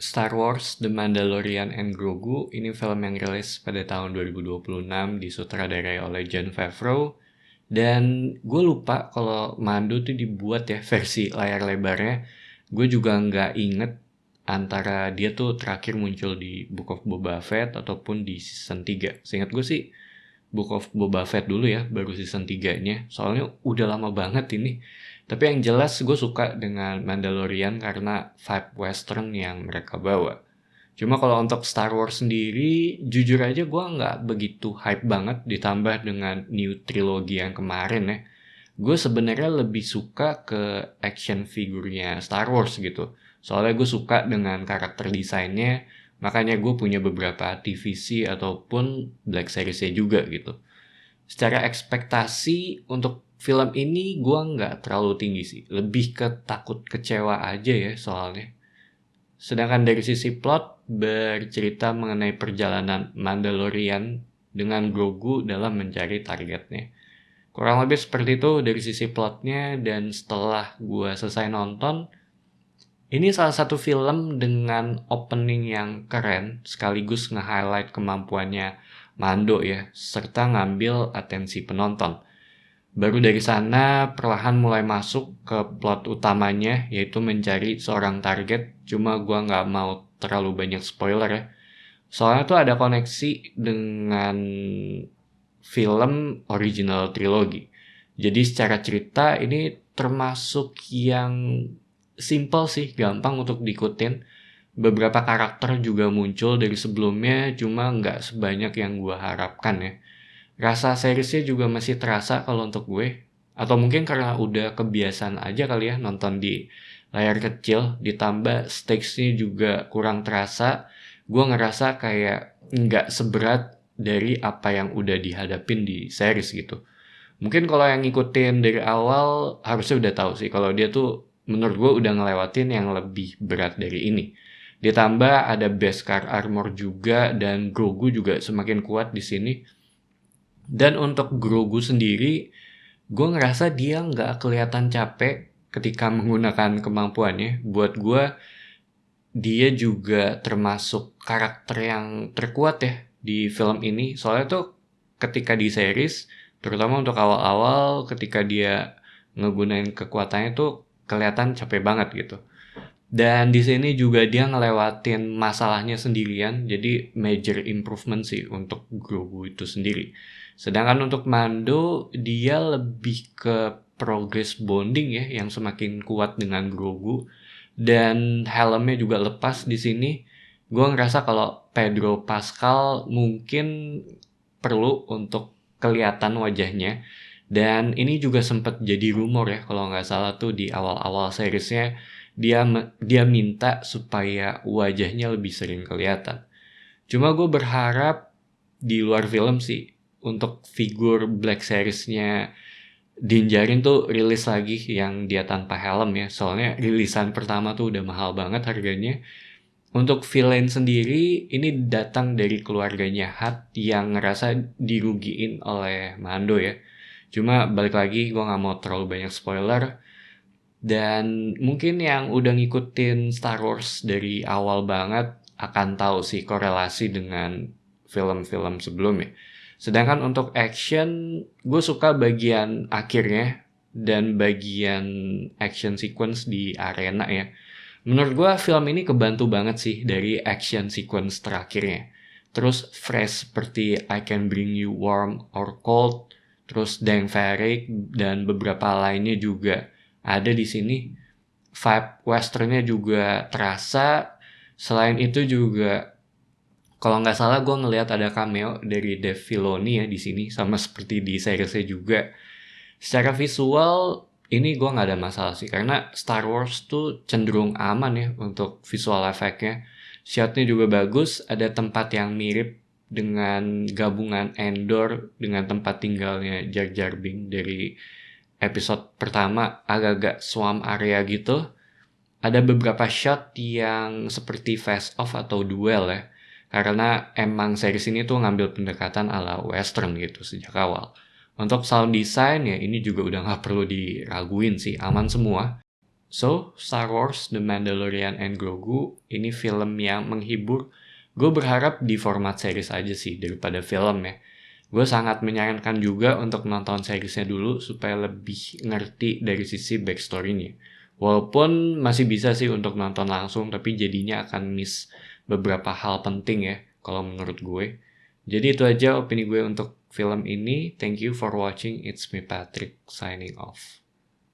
Star Wars The Mandalorian and Grogu ini film yang rilis pada tahun 2026 disutradarai oleh Jon Favreau. Dan gue lupa kalau Mando tuh dibuat ya versi layar lebarnya. Gue juga nggak inget antara dia tuh terakhir muncul di Book of Boba Fett ataupun di season 3. Seingat gue sih Book of Boba Fett dulu ya, baru season 3-nya. Soalnya udah lama banget ini. Tapi yang jelas gue suka dengan Mandalorian karena vibe western yang mereka bawa. Cuma kalau untuk Star Wars sendiri, jujur aja gue nggak begitu hype banget ditambah dengan new trilogy yang kemarin ya. Gue sebenarnya lebih suka ke action figurnya Star Wars gitu. Soalnya gue suka dengan karakter desainnya, makanya gue punya beberapa TVC ataupun Black Series-nya juga gitu. Secara ekspektasi untuk film ini gue nggak terlalu tinggi sih. Lebih ke takut kecewa aja ya soalnya. Sedangkan dari sisi plot, bercerita mengenai perjalanan Mandalorian dengan Grogu dalam mencari targetnya. Kurang lebih seperti itu dari sisi plotnya, dan setelah gue selesai nonton, ini salah satu film dengan opening yang keren, sekaligus nge-highlight kemampuannya Mando ya, serta ngambil atensi penonton. Baru dari sana perlahan mulai masuk ke plot utamanya, yaitu mencari seorang target. Cuma gua nggak mau terlalu banyak spoiler ya. Soalnya tuh ada koneksi dengan film original trilogi. Jadi secara cerita ini termasuk yang simple sih, gampang untuk diikutin. Beberapa karakter juga muncul dari sebelumnya, cuma nggak sebanyak yang gua harapkan ya. Rasa seriesnya juga masih terasa kalau untuk gue. Atau mungkin karena udah kebiasaan aja kali ya nonton di layar kecil, ditambah stakes-nya juga kurang terasa. Gue ngerasa kayak nggak seberat dari apa yang udah dihadapin di series gitu. Mungkin kalau yang ngikutin dari awal harusnya udah tahu sih kalau dia tuh menurut gue udah ngelewatin yang lebih berat dari ini. Ditambah ada Beskar Armor juga, dan Grogu juga semakin kuat di sini. Dan untuk Grogu sendiri, gue ngerasa dia nggak kelihatan capek ketika menggunakan kemampuannya. Buat gue, dia juga termasuk karakter yang terkuat ya di film ini. Soalnya tuh ketika di series, terutama untuk awal-awal ketika dia ngegunain kekuatannya tuh kelihatan capek banget gitu. Dan di sini juga dia ngelewatin masalahnya sendirian, jadi major improvement sih untuk Grogu itu sendiri. Sedangkan untuk Mando, dia lebih ke progress bonding ya, yang semakin kuat dengan Grogu. Dan helmnya juga lepas di sini. Gue ngerasa kalau Pedro Pascal mungkin perlu untuk kelihatan wajahnya. Dan ini juga sempat jadi rumor ya, kalau nggak salah tuh di awal-awal seriesnya dia minta supaya wajahnya lebih sering kelihatan. Cuma gue berharap di luar film sih untuk figur Black Series-nya Din Djarin tuh rilis lagi yang dia tanpa helm ya. Soalnya rilisan pertama tuh udah mahal banget harganya. Untuk villain sendiri, ini datang dari keluarganya Hutt yang ngerasa dirugiin oleh Mando ya. Cuma balik lagi, gue gak mau terlalu banyak spoiler. Dan mungkin yang udah ngikutin Star Wars dari awal banget akan tahu sih korelasi dengan film-film sebelumnya. Sedangkan untuk action, gue suka bagian akhirnya dan bagian action sequence di arena ya. Menurut gue film ini kebantu banget sih dari action sequence terakhirnya. Terus fresh seperti I Can Bring You Warm or Cold, terus Dang Varric dan beberapa lainnya juga ada di sini. Vibe westernnya juga terasa. Selain itu juga, kalau nggak salah gue ngelihat ada cameo dari Dave Filoni ya di sini, sama seperti di seriesnya juga. Secara visual ini gue nggak ada masalah sih, karena Star Wars tuh cenderung aman ya untuk visual efeknya. Shotnya juga bagus, ada tempat yang mirip dengan gabungan Endor dengan tempat tinggalnya Jar Jar Binks dari episode pertama, agak-agak swamp area gitu. Ada beberapa shot yang seperti face off atau duel ya, karena emang series ini tuh ngambil pendekatan ala western gitu sejak awal. Untuk sound design ya ini juga udah gak perlu diraguin sih, aman semua. So, Star Wars, The Mandalorian and Grogu ini film yang menghibur. Gue berharap di format series aja sih daripada film ya. Gue sangat menyarankan juga untuk nonton seriesnya dulu supaya lebih ngerti dari sisi backstory-nya. Walaupun masih bisa sih untuk nonton langsung, tapi jadinya akan miss beberapa hal penting ya, kalau menurut gue. Jadi itu aja opini gue untuk film ini. Thank you for watching. It's me Patrick signing off.